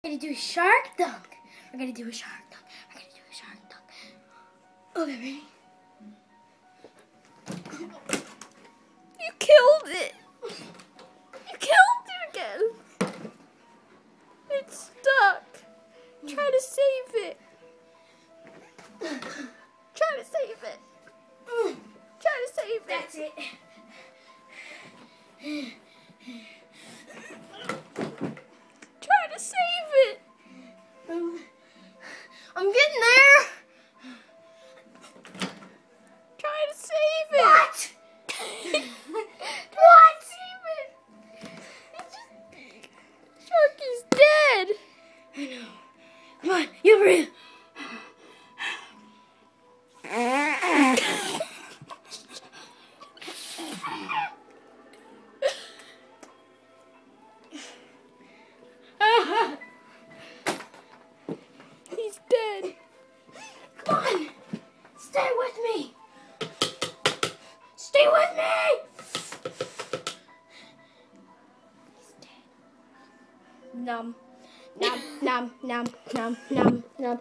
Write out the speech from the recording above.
We're gonna do a shark dunk. We're gonna do a shark dunk. We're gonna do a shark dunk. Okay, ready? You killed it. You killed it again. It's stuck. Try to save it. Try to save it. Try to save it. That's it. Try to save it. I'm getting there. Try to save it. What? What? Save it. Sharky's dead. I know. Come on, you breathe. He's dead. Come on, stay with me. Stay with me. Nom, nom, nom, nom, nom, nom, nom.